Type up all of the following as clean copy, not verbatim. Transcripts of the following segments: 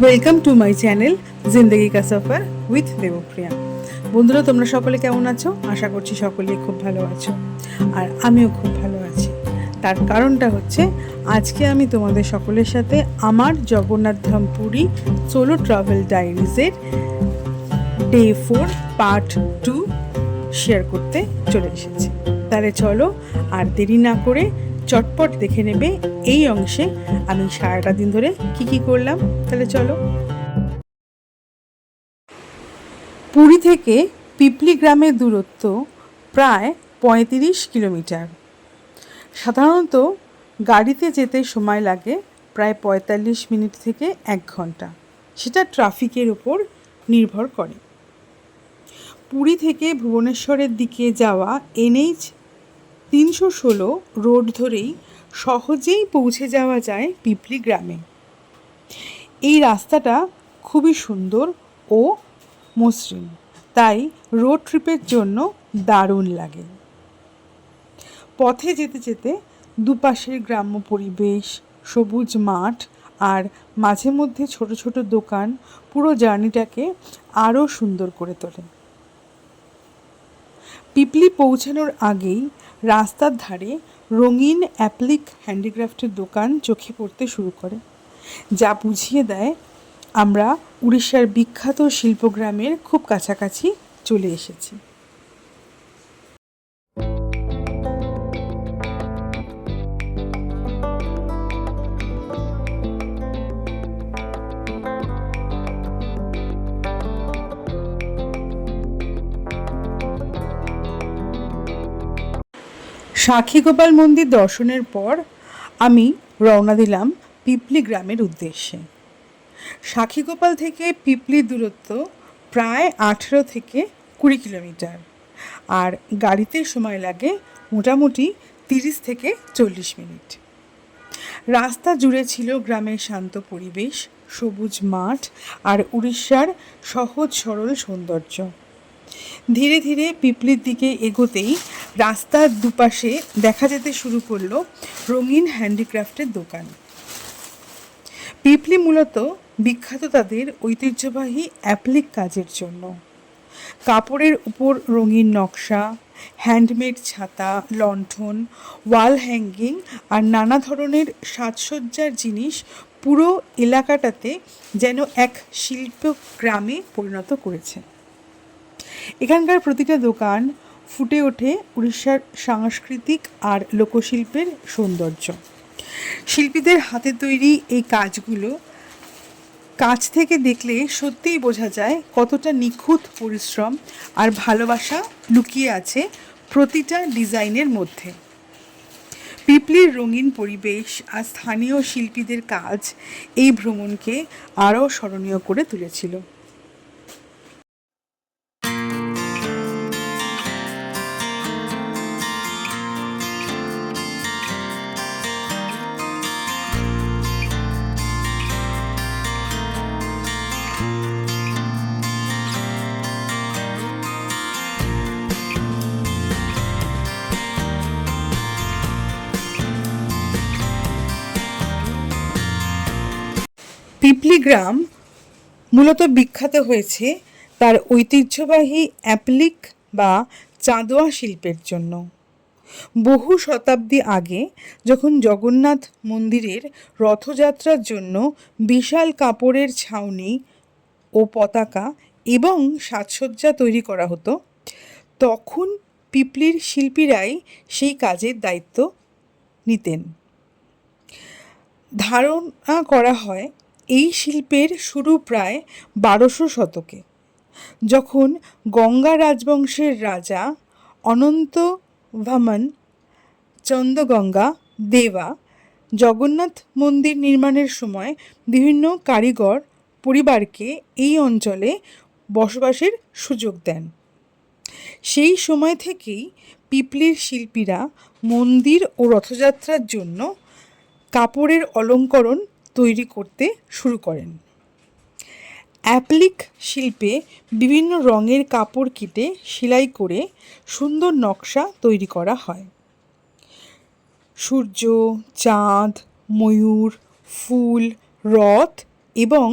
Welcome to my channel জিন্দগি কা সফর উইথ দেবপ্রিয়া। বন্ধুরা, তোমরা সকলে কেমন আছো? আশা করছি সকলেই খুব ভালো আছো, আর আমিও খুব ভালো আছি। তার কারণটা হচ্ছে, আজকে আমি তোমাদের সকলের সাথে আমার জগন্নাথ ধাম পুরী সোলো ট্রাভেল ডায়েরিজের ডে 4 পার্ট 2 শেয়ার করতে চলে এসেছি। তাহলে চলো আর দেরি না করে চটপট দেখে নেবে এই অংশে আমি সারাটা দিন ধরে কি করলাম। তাহলে চলো। পুরী থেকে পিপলি গ্রামের দূরত্ব প্রায় ৩৫ কিলোমিটার। সাধারণত গাড়িতে যেতে সময় লাগে প্রায় ৪৫ মিনিট থেকে ১ ঘন্টা, সেটা ট্রাফিকের উপর নির্ভর করে। পুরী থেকে ভুবনেশ্বরের দিকে যাওয়া NH ৩১৬ রোড ধরেই সহজেই পৌঁছে যাওয়া যায় পিপলি গ্রামে। এই রাস্তাটা খুবই সুন্দর ও মসৃণ, তাই রোড ট্রিপের জন্য দারুণ লাগে। পথে যেতে যেতে দুপাশের গ্রাম্য পরিবেশ, সবুজ মাঠ আর মাঝে মধ্যে ছোট ছোট দোকান পুরো জার্নিটাকে আরও সুন্দর করে তোলে। পিপলি পৌঁছানোর আগেই রাস্তার ধারে রঙিন অ্যাপ্লিক হ্যান্ডিক্রাফটের দোকান চোখে পড়তে শুরু করে, যা বুঝিয়ে দেয় আমরা উড়িষ্যার বিখ্যাত শিল্পগ্রামের খুব কাছাকাছি চলে এসেছি। সাক্ষীগোপাল মন্দির দর্শনের পর আমি রওনা দিলাম পিপলি গ্রামের উদ্দেশ্যে। সাক্ষীগোপাল থেকে পিপলির দূরত্ব প্রায় ১৮ থেকে ২০ কিলোমিটার, আর গাড়িতে সময় লাগে মোটামুটি ৩০ থেকে ৪০ মিনিট। রাস্তা জুড়ে ছিল গ্রামের শান্ত পরিবেশ, সবুজ মাঠ আর উড়িষ্যার সহজ সরল সৌন্দর্য। ধীরে ধীরে পিপলির দিকে এগোতেই রাস্তার দুপাশে দেখা যেতে শুরু করলো রঙিন হ্যান্ডিক্রাফটের দোকান। পিপলি মূলত বিখ্যাত তাদের ঐতিহ্যবাহী অ্যাপ্লিক কাজের জন্য। কাপড়ের উপর রঙিন নকশা, হ্যান্ডমেড ছাতা, লণ্ঠন, ওয়াল হ্যাঙ্গিং আর নানা ধরনের সাজসজ্জার জিনিস পুরো এলাকাটাতে যেন এক শিল্প গ্রামে পরিণত করেছে। এখানকার প্রতিটা দোকান ফুটে ওঠে উড়িষ্যার সাংস্কৃতিক আর লোকশিল্পের সৌন্দর্য। শিল্পীদের হাতে তৈরি এই কাজগুলো কাছ থেকে দেখলে সত্যিই বোঝা যায় কতটা নিখুঁত পরিশ্রম আর ভালোবাসা লুকিয়ে আছে প্রতিটা ডিজাইনের মধ্যে। পিপলির রঙিন পরিবেশ আর স্থানীয় শিল্পীদের কাজ এই ভ্রমণকে আরও স্মরণীয় করে তুলেছিল। পিপলি গ্রাম মূলত বিখ্যাত হয়েছে তার ঐতিহ্যবাহী অ্যাপ্লিক বা চাঁদোয়া শিল্পের জন্য। বহু শতাব্দী আগে যখন জগন্নাথ মন্দিরের রথযাত্রার জন্য বিশাল কাপড়ের ছাউনি ও পতাকা এবং সাজসজ্জা তৈরি করা হতো, তখন পিপলির শিল্পীরাই সেই কাজের দায়িত্ব নিতেন। ধারণা করা হয় এই শিল্পের শুরু প্রায় ১২০০ শতকে, যখন গঙ্গা রাজবংশের রাজা অনন্তভামন চন্দ্রগঙ্গা দেবা জগন্নাথ মন্দির নির্মাণের সময় বিভিন্ন কারিগর পরিবারকে এই অঞ্চলে বসবাসের সুযোগ দেন। সেই সময় থেকেই পিপলির শিল্পীরা মন্দির ও রথযাত্রার জন্য কাপড়ের অলঙ্করণ তৈরি করতে শুরু করেন। অ্যাপ্লিক শিল্পে বিভিন্ন রঙের কাপড় কেটে সেলাই করে সুন্দর নকশা তৈরি করা হয়। সূর্য, চাঁদ, ময়ূর, ফুল, রথ এবং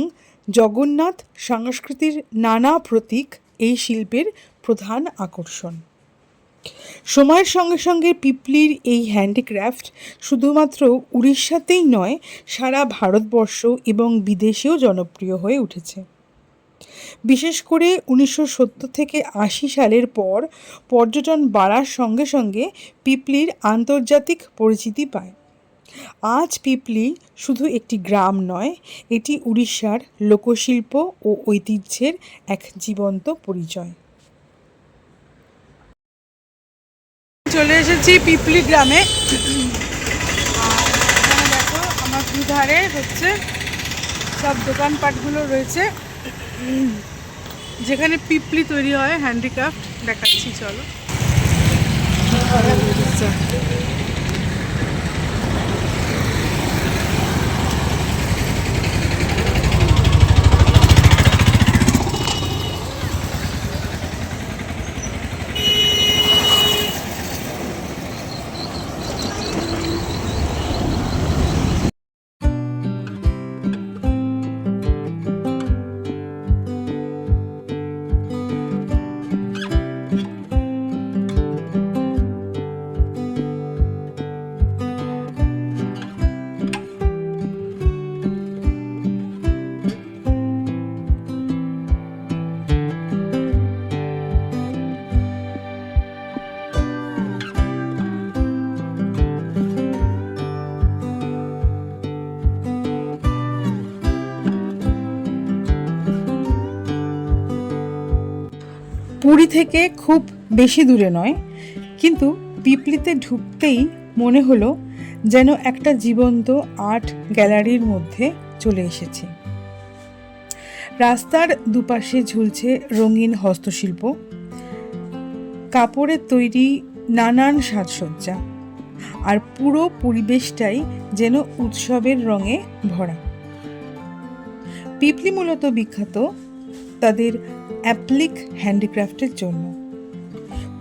জগন্নাথ সংস্কৃতির নানা প্রতীক এই শিল্পের প্রধান আকর্ষণ। সময়ের সঙ্গে সঙ্গে পিপলির এই হ্যান্ডিক্রাফট শুধুমাত্র উড়িষ্যাতেই নয়, সারা ভারতবর্ষ এবং বিদেশেও জনপ্রিয় হয়ে উঠেছে। বিশেষ করে 1970 থেকে 80 সালের পর পর্যটন বাড়ার সঙ্গে সঙ্গে পিপলির আন্তর্জাতিক পরিচিতি পায়। আজ পিপলি শুধু একটি গ্রাম নয়, এটি উড়িষ্যার লোকশিল্প ও ঐতিহ্যের এক জীবন্ত পরিচয়। চলে এসেছি পিপলি গ্রামে। আর এখানে দেখো আমার দুধারে হচ্ছে সব দোকানপাটগুলো রয়েছে, যেখানে পিপলি তৈরি হয় হ্যান্ডিক্রাফট। দেখাচ্ছি চলো। পুরী থেকে খুব বেশি দূরে নয়, কিন্তু পিপলিতে ঢুকতেই মনে হলো যেন একটা জীবন্ত আর্ট গ্যালারির মধ্যে চলে এসেছি। রাস্তার দুপাশে ঝুলছে রঙিন হস্তশিল্প, কাপড়ের তৈরি নানান সাজসজ্জা, আর পুরো পরিবেশটাই যেন উৎসবের রঙে ভরা। পিপলি মূলত বিখ্যাত তাদের অ্যাপ্লিক হ্যান্ডিক্রাফটের জন্য।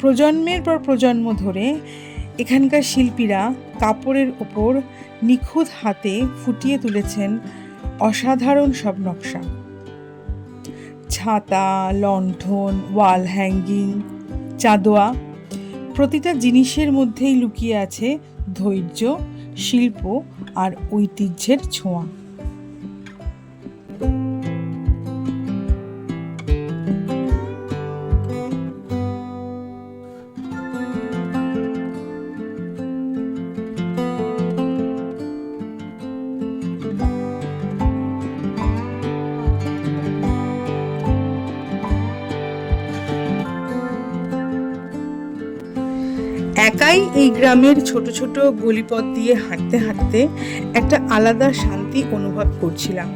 প্রজন্মের পর প্রজন্ম ধরে এখানকার শিল্পীরা কাপড়ের ওপর নিখুঁত হাতে ফুটিয়ে তুলেছেন অসাধারণ সব নকশা। ছাতা, লণ্ঠন, ওয়াল হ্যাঙ্গিং, চাঁদোয়া, প্রতিটা জিনিসের মধ্যেই লুকিয়ে আছে ধৈর্য, শিল্প আর ঐতিহ্যের ছোঁয়া। একাই এই গ্রামের ছোট ছোট গলিপথ দিয়ে হাঁটতে হাঁটতে একটা আলাদা শান্তি অনুভব করছিলাম।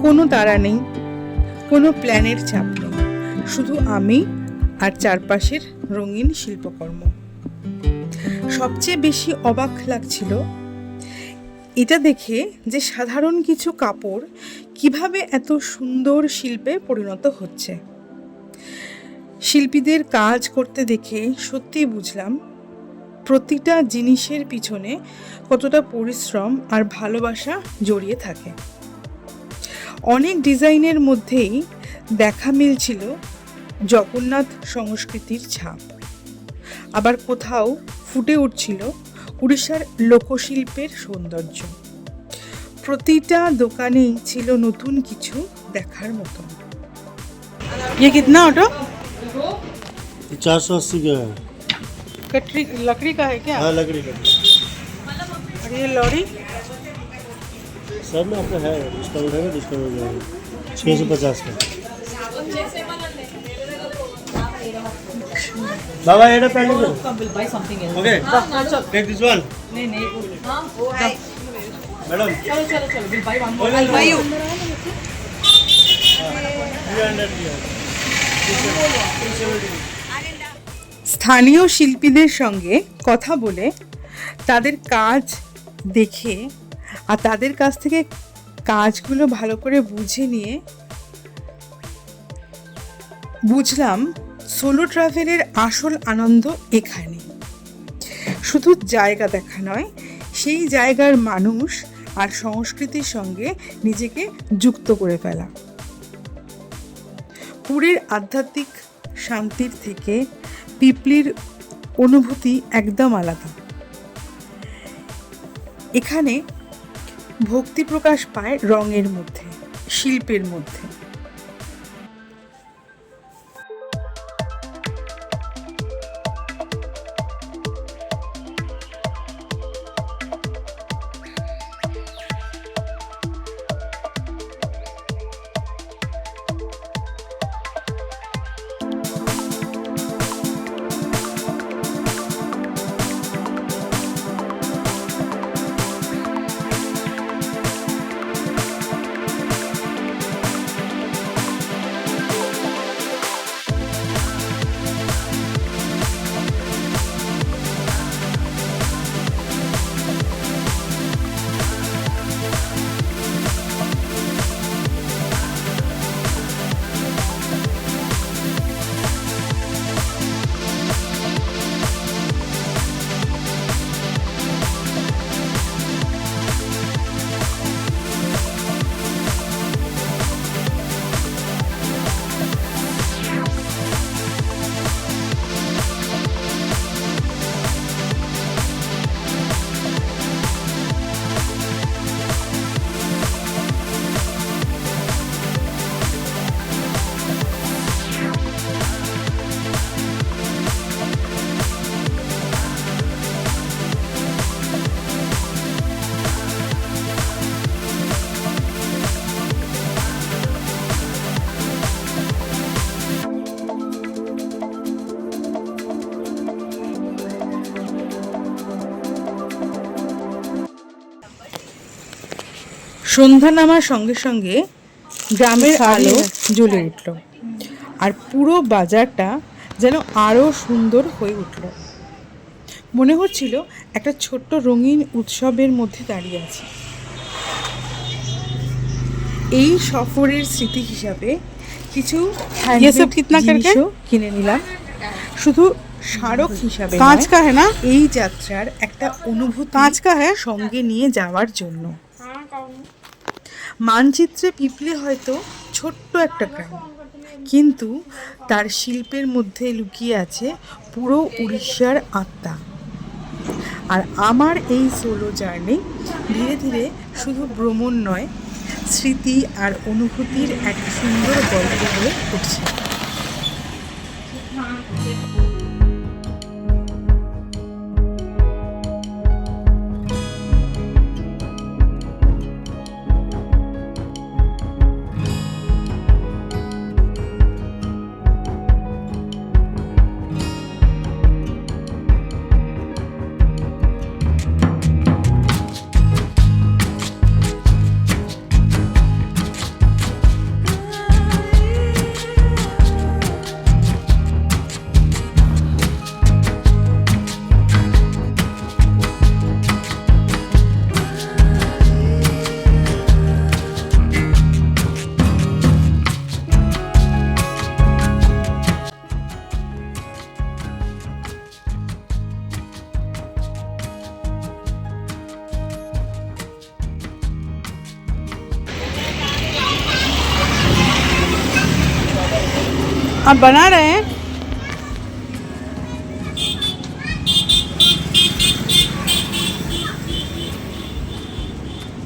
কোনো তাড়া নেই, কোনো প্ল্যানের চাপ নেই, শুধু আমি আর চারপাশের রঙিন শিল্পকর্ম। সবচেয়ে বেশি অবাক লাগছিল এটা দেখে যে সাধারণ কিছু কাপড় কিভাবে এত সুন্দর শিল্পে পরিণত হচ্ছে। শিল্পীদের কাজ করতে দেখে সত্যিই বুঝলাম প্রতিটা জিনিসের পিছনে কতটা পরিশ্রম আর ভালোবাসা জড়িয়ে থাকে। অনেক ডিজাইনের মধ্যেই দেখা মিলছিল জগন্নাথ সংস্কৃতির ছাপ, আবার কোথাও ফুটে উঠছিল উড়িষ্যার লোকশিল্পের সৌন্দর্য। প্রতিটা দোকানেই ছিল নতুন কিছু দেখার মতো। ये कितना ऑटो? 480 का है। लकड़ी का है क्या? हाँ लकड़ी का और ये लॉरी? सब में आपका है डिस्काउंट है, डिस्काउंट हो जाएगा 650 का। बाबा ये packet okay take this one. नहीं नहीं मैडम चलो चलो चलो will buy one more. Will buy you 300 दिया। স্থানীয় শিল্পীদের সঙ্গে কথা বলে, তাদের কাজ দেখে আর তাদের কাছ থেকে কাজগুলো ভালো করে বুঝে নিয়ে বুঝলাম সোলো ট্রাভেলের আসল আনন্দ এখানে। শুধু জায়গা দেখা নয়, সেই জায়গার মানুষ আর সংস্কৃতির সঙ্গে নিজেকে যুক্ত করে ফেলা। পুরীর আধ্যাত্মিক শান্তির থেকে পিপলির অনুভূতি একদম আলাদা। এখানে ভক্তি প্রকাশ পায় রঙের মধ্যে, শিল্পের মধ্যে। সন্ধ্যা নামার সঙ্গে সঙ্গে গ্রামের আলো জ্বলে উঠল, আর পুরো বাজারটা যেন আরও সুন্দর হয়ে উঠল। মনে হচ্ছিল একটা ছোট্ট রঙিন উৎসবের মধ্যে দাঁড়িয়ে আছি। এই সফরের স্মৃতি হিসাবে কিছু জিনিসও কিনে নিলাম, শুধু স্মারক হিসাবে নয়, এই যাত্রার একটা অনুভূতি সঙ্গে নিয়ে যাওয়ার জন্য। মানচিত্রে পিপলি হয়তো ছোট্ট একটা গ্রাম, কিন্তু তার শিল্পের মধ্যে লুকিয়ে আছে পুরো উড়িষ্যার আত্মা। আর আমার এই সোলো জার্নি ধীরে ধীরে শুধু ভ্রমণ নয়, স্মৃতি আর অনুভূতির এক সুন্দর গল্প হয়ে উঠছে। आप बना रहे हैं?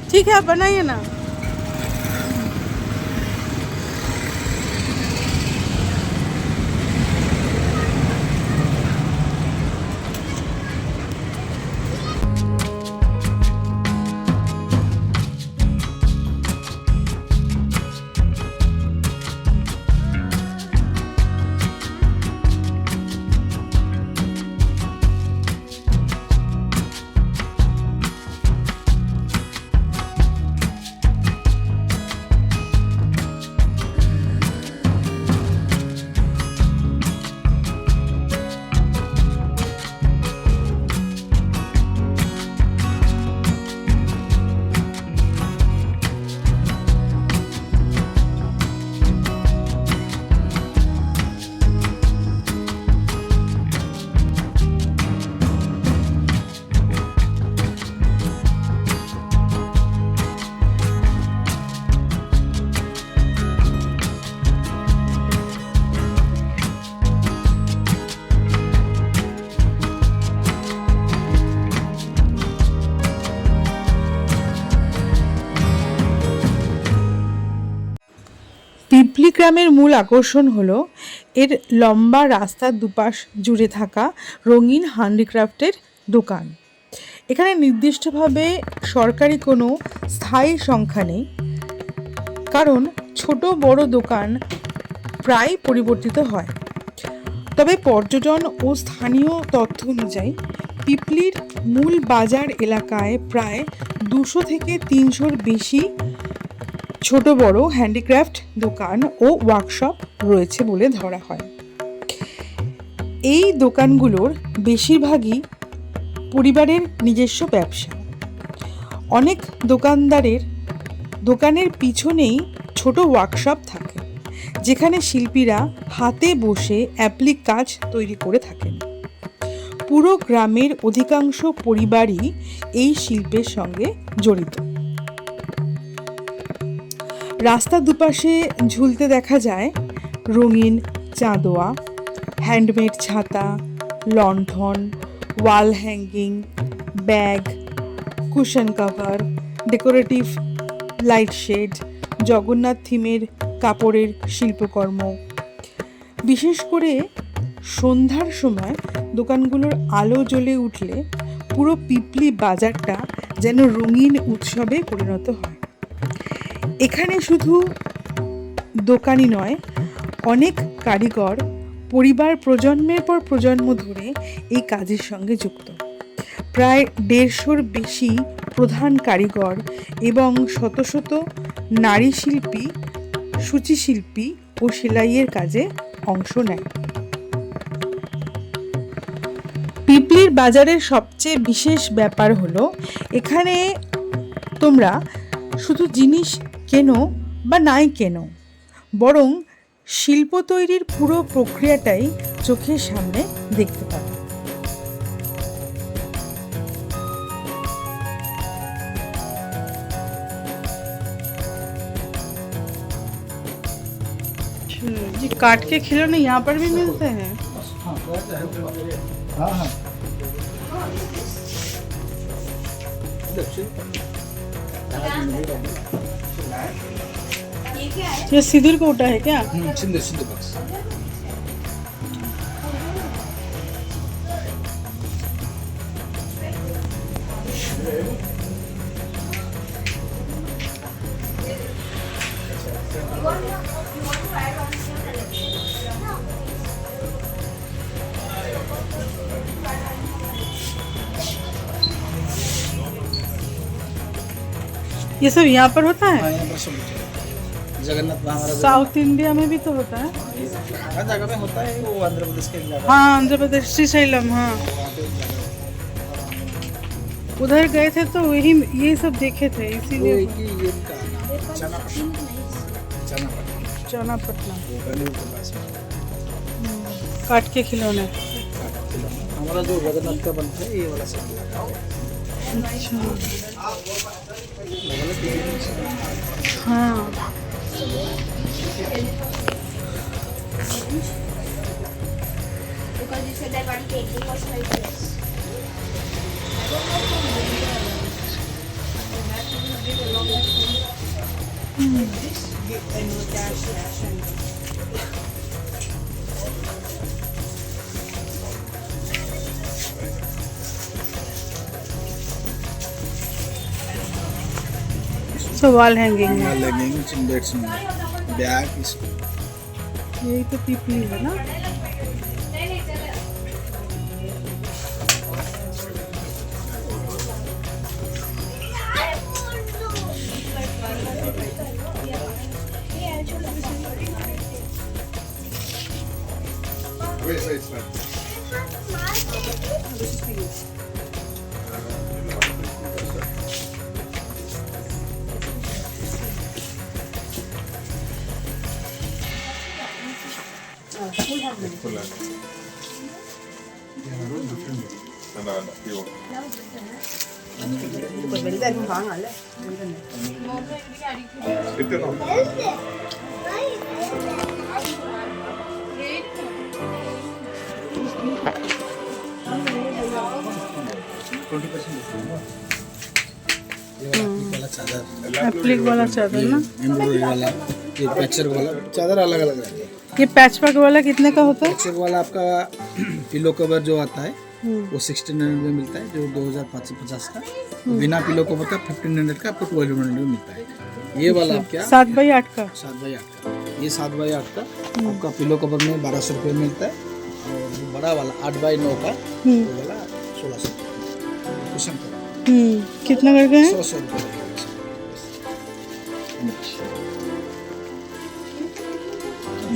ठीक है, आप बनाइए ना। পিপলি গ্রামের মূল আকর্ষণ হলো এর লম্বা রাস্তার দুপাশ জুড়ে থাকা রঙিন হ্যান্ডিক্রাফটের দোকান। এখানে নির্দিষ্টভাবে সরকারি কোনো স্থায়ী সংখ্যা নেই, কারণ ছোট বড় দোকান প্রায় পরিবর্তিত হয়। তবে পর্যটন ও স্থানীয় তথ্য অনুযায়ী পিপলির মূল বাজার এলাকায় প্রায় 200 থেকে 300-র বেশি ছোট বড় হ্যান্ডিক্রাফট দোকান ও ওয়ার্কশপ রয়েছে বলে ধরা হয়। এই দোকানগুলোর বেশিরভাগই পরিবারের নিজস্ব ব্যবসা। অনেক দোকানের পিছনেই ছোট ওয়ার্কশপ থাকে, যেখানে শিল্পীরা হাতে বসে অ্যাপ্লিক কাজ তৈরি করে থাকেন। পুরো গ্রামের অধিকাংশ পরিবারই এই শিল্পের সঙ্গে জড়িত। রাস্তার দুপাশে ঝুলতে দেখা যায় রঙিন চাঁদোয়া, হ্যান্ডমেড ছাতা, লণ্ঠন, wall hanging, bag, cushion cover, decorative light shade, Jagannath থিমের কাপড়ের শিল্পকর্ম। বিশেষ করে সন্ধ্যার সময় দোকানগুলোর আলো জ্বলে উঠলে পুরো পিপলি বাজারটা যেন রঙিন উৎসবে পরিণত হয়। এখানে শুধু দোকানই নয়, অনেক কারিগর পরিবার প্রজন্মের পর প্রজন্ম ধরে এই কাজের সঙ্গে যুক্ত। প্রায় 150-র বেশি প্রধান কারিগর এবং শত শত নারী শিল্পী, সূচিশিল্পী ও সেলাইয়ের কাজে অংশ নেয়। পিপলির বাজারের সবচেয়ে বিশেষ ব্যাপার হলো এখানে তোমরা শুধু জিনিস কেনো বা নাই কেনো, বরং শিল্প তৈরির পুরো প্রক্রিয়াটাই চোখের সামনে দেখতে পাবে। जी काट के खिलौने यहाँ पर भी मिलते हैं। हाँ हाँ ये सिंदूर कोटा है क्या? सिंधु सिंधु बक्स ये सब यहाँ पर होता है? हाँ यहाँ पर सब होता है। जगन्नाथ महाराज साउथ इंडिया में भी तो होता है। हर जगह में होता है, वो आंध्र प्रदेश के इलाका हाँ आंध्र प्रदेश श्रीशैलम, हाँ उधर गए थे तो वही ये सब देखे थे, वो इसीलिए। एक ही ये का नाम है, चनापट्टनम चनापट्टनम चनापट्टनम वो बेंगलुरु के पास में। काट के खिलौने। हमारा जो जगन्नाथ का बनता है ये वाला सब हाँ Because you said that one painting was 5 years. सब वॉल हैंगिंग है। लेगिंग चिंडेट्स में बैग इस यही तो पीपली है ना। ये वाला चादर एप्लिक वाला चादर ना। एम्ब्रॉयडरी वाला ये पैचवर्क वाला चादर अलग अलग रहता है। ये पैच वर्क वाला कितने का होता है? पैचवर्क वाला आपका पिलो कवर जो आता है वो 1600 में मिलता है, जो 2550 का। बिना पिलो कवर का 1500 का आपको 1200 में मिलता है। ये वाला आप क्या 7x8 का। 7x8 का, ये 7x8 का आपका पिलो कवर में 1200 रुपये में मिलता है। और जो बड़ा वाला 8x9 का वो वाला 1600 कुशन का कितना करके है? 100 रुपये।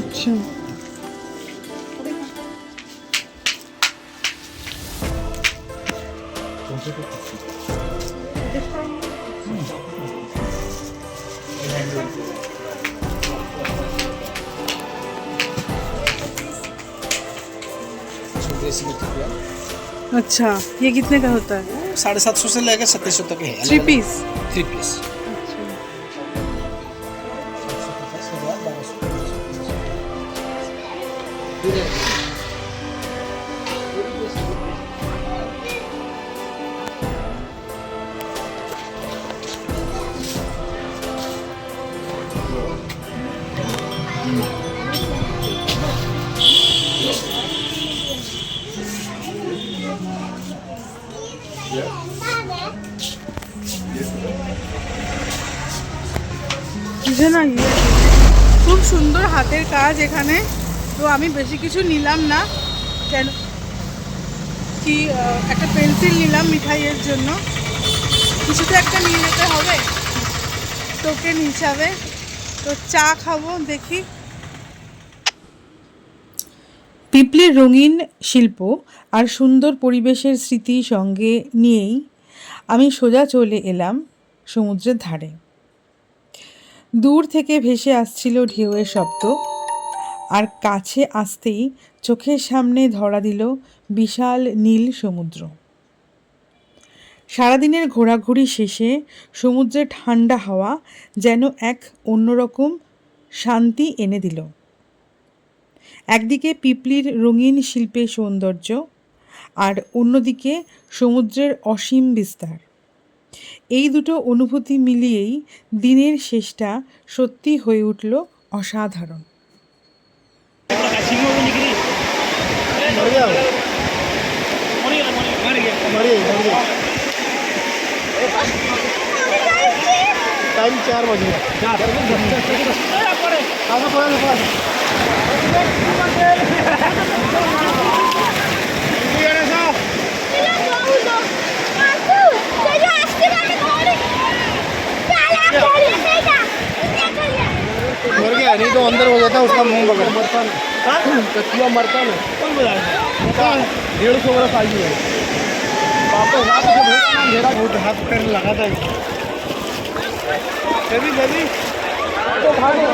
अच्छा, अच्छा ये कितने का होता है? 750 से लेकर 2700 तक है। 3 पीस। 3 पीस। না খুব সুন্দর হাতের কাজ এখানে। তো আমি বেশি কিছু নিলাম না, কেন কি একটা পেন্সিল নিলাম মিঠাইয়ের জন্য। কিছু তো একটা নিয়ে যেতে হবে টোকেন হিসাবে। তো চা খাবো, দেখি। পিপলির রঙিন শিল্প আর সুন্দর পরিবেশের স্মৃতি সঙ্গে নিয়েই আমি সোজা চলে এলাম সমুদ্রের ধারে। দূর থেকে ভেসে আসছিল ঢেউয়ের শব্দ, আর কাছে আসতেই চোখের সামনে ধরা দিল বিশাল নীল সমুদ্র। সারাদিনের ঘোরাঘুরি শেষে সমুদ্রের ঠান্ডা হাওয়া যেন এক অন্যরকম শান্তি এনে দিল। একদিকে পিপলির রঙিন শিল্পের সৌন্দর্য, আর অন্যদিকে সমুদ্রের অসীম বিস্তার। এই দুটো অনুভূতি মিলিয়েই দিনের শেষটা সত্যি হয়ে উঠল অসাধারণ। टाइम 4 बज गया। मर गया नहीं तो अंदर हो जाता उसका मुंह पकड़ मरता ना, कछुआ मरता ना। कौन बताया? 150 बरस आयु है। वापस रात को अंधेरा बहुत हाथ पैर लगाता है। बेबी बेबी तो भागो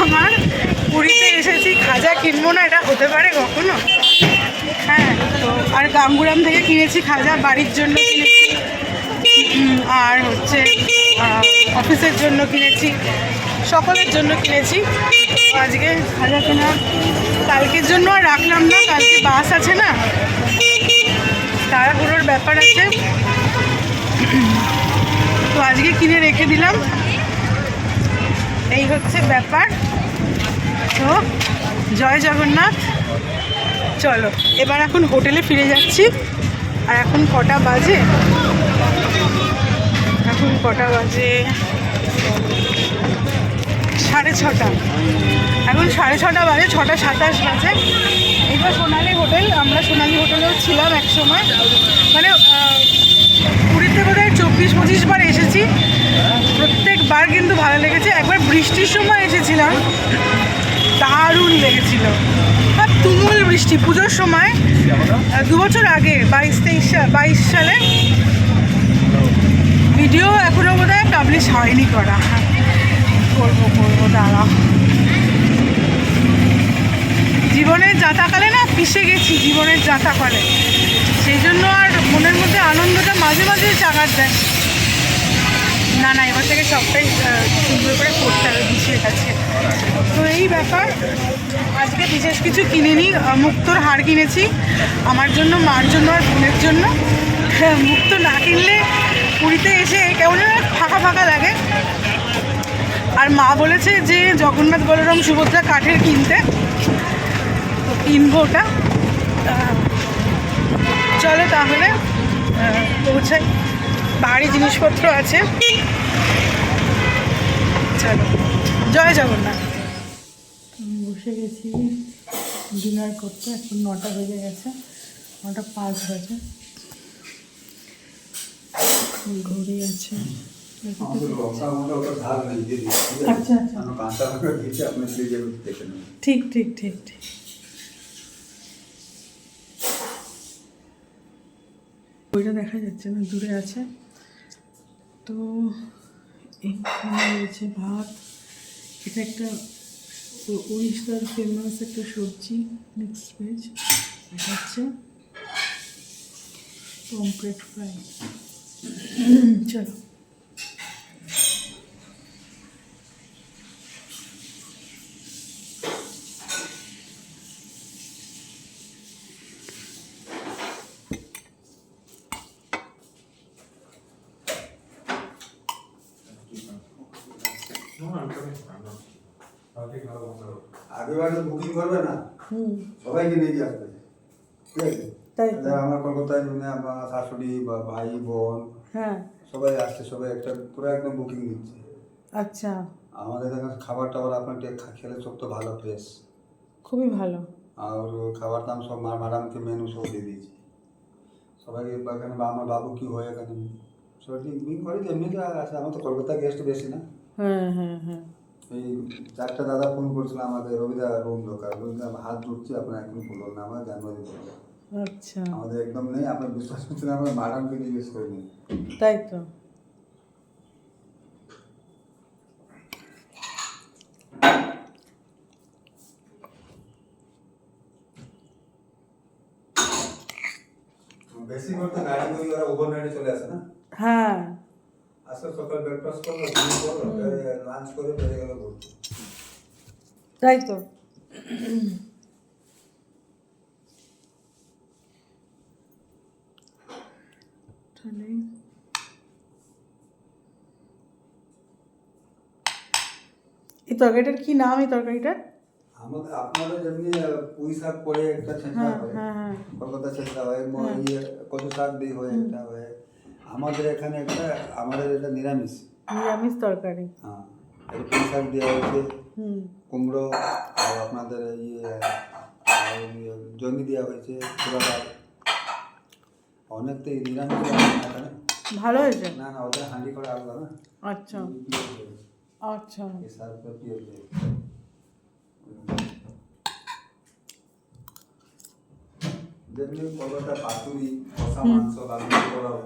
আমার পুরীতে এসেছি, খাজা কিনবো না এটা হতে পারে কখনো? হ্যাঁ, তো আর গাঙ্গুরাম থেকে কিনেছি খাজা, বাড়ির জন্য কিনেছি, আর হচ্ছে অফিসের জন্য কিনেছি, সকলের জন্য কিনেছি। আজকে খাজা কেনা, কালকের জন্য আর রাখলাম না, কালকে বাস আছে না, তাড়াহুড়োর ব্যাপার আছে, তো আজকে কিনে রেখে দিলাম। এই হচ্ছে ব্যাপার। তো জয় জগন্নাথ। চলো এবার এখন হোটেলে ফিরে যাচ্ছি। আর এখন কটা বাজে? এখন কটা বাজে? 6:30। এখন 6:30 বাজে, 6:27 বাজে। এটা সোনালি হোটেল, আমরা সোনালি হোটেলেও ছিলাম এক সময়, মানে আমার কিন্তু ভালো লেগেছে। একবার বৃষ্টির সময় এসেছিলাম, দারুণ লেগেছিল। আর তুমুল বৃষ্টি পুজোর সময় 2 বছর আগে 22 সালে। ভিডিও এখনো বোধ হয় পাবলিশ হয়নি করা। করবো দাঁড়া। জীবনের যাতাকালে না পিষে গেছি, জীবনের যাতাকালে, সেই জন্য আর মনের মধ্যে আনন্দটা মাঝে মাঝে চাগার দেয়। না এবার থেকে সবটাই সুন্দর করে করতে হবে বিশের কাছে। তো এই ব্যাপার। আজকে বিশেষ কিছু কিনিনি। মুক্তোর হার কিনেছি আমার জন্য, মার জন্য আর বোনের জন্য। মুক্তো না কিনলে পুরীতে এসে কেমন ফাঁকা ফাঁকা লাগে। আর মা বলেছে যে জগন্নাথ বলরাম সুভদ্রা কাঠের কিনতে, তো কিনবো ওটা। চলো তাহলে পৌঁছাই, ভারী জিনিসপত্র আছে। চলো, জয় জগন্নাথ। বসে গেছি ডিনার করতে। এখন 9টা বেজে গেছে, 9:05 বাজে। ঘড়ি আছে। আচ্ছা ঠিক ঠিক ঠিক ঠিক। ওইটা দেখা যাচ্ছে না, দূরে আছে। তো এখানে রয়েছে ভাত। এটা একটা উড়িষ্যার ফেমাস একটা সবজি। নেক্সট পেজ এটা হচ্ছে পমফ্রেট ফ্রাই। চলো আগেবার বুকিং করবে না, সবাইকে নিয়ে গিয়ে আসবে, ঠিক আছে? আমার কলকাতায় জন্য আমার শাশুড়ি বা ভাই বোন সবাই আসছে, সবাই একটা পুরো একদম বুকিং দিচ্ছে। আচ্ছা, আমাদের এখানে খাবার টাবার আপনার খেলে সব তো ভালো, ফ্রেশ, খুবই ভালো। আর খাবার দাম সব ম্যাডামকে মেনু সব দিয়ে দিয়েছি সবাইকে। এখানে আমার বাবু কি হয় এখানে সবাই বুকিং করে যেমনি আছে। আমার তো কলকাতা গেস্ট বেশি না। এই 4টা দাদা ফোন করছিল আমাকে, রবিদা রুম দরকার। রবিদা হাত ধরছি, আপনার এখন বলুন না, আমার জানুয়ারি বলবো। আচ্ছা, আমাদের একদম নেই, আপনার বিশ্বাস করছেন, আমরা ম্যাডামকে জিজ্ঞেস করিনি। তাই তো। বেশি করতে গাড়ি করে ওরা ওভারনাইটে চলে আসে না। হ্যাঁ, আজকে সকাল ব্রেকফাস্ট করলো, ডিনার করলো, লাঞ্চ করে বেরিয়ে গেল ঘুরতে। তাই তো। এই তরকারিটার কি নাম? এই তরকারিটার আমাদের আপনাদের যেমনি পুঁই শাক করে একটা ছেঁচড়া হয়, কলকাতা ছেঁচড়া হয়, কচু শাক দিয়ে হয়, একটা হয়। আমাদের এখানে একটা, আমাদের এটা নিরামিষ তরকারি। হ্যাঁ, এটা পুঁই শাক দেওয়া হয়েছে, কুমড়ো, আর আপনাদের জমি দেওয়া হয়েছে, অনেক তো নিরামিষ এখানে। ভালো হয়েছে। না ওটা হাঁড়ি করে আলাদা না। আচ্ছা আচ্ছা। এই শাকটা পিওর। যেমনি কলকাতা পাতুরি, কষা মাংস, লালুচি পোলাও,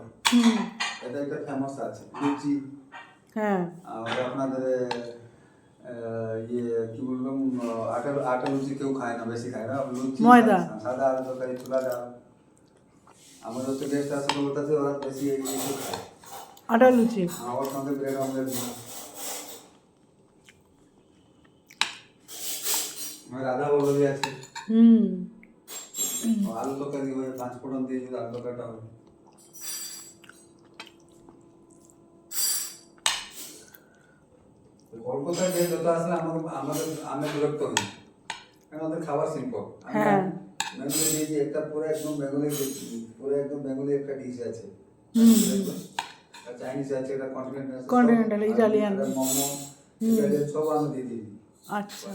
এটা একটা ফেমাস আছে। লুচি, হ্যাঁ, আর আপনাদের কি বললাম, আটা লুচি কেউ খায় না, বেশি খায় না। লুচি ময়দা, সাদা আলু তরকারি, ছোলা ডাল। আমাদের হচ্ছে গেস্ট আছে কলকাতাতে, ওরা বেশি এইসব খায়, আটা লুচি। আমার সঙ্গে ব্রেড অমলেট। রাধা বলি আছে, আলু তরকারি হয়, 5 ফোড়ন দিয়ে যদি আলু তরকারিটা হবে। কলকাতায় যে যত আসলে আমি বিরক্ত হই, কারণ আমাদের খাবার সিম্পল। বেঙ্গলি দিয়েছি একটা পুরো একদম বেঙ্গলি একটা ডিশ আছে, চাইনিজ আছে, এটা কন্টিনেন্টাল, ইটালিয়ান, মোমো, ইটালিয়ান সব আমি দিয়ে দিই। আচ্ছা।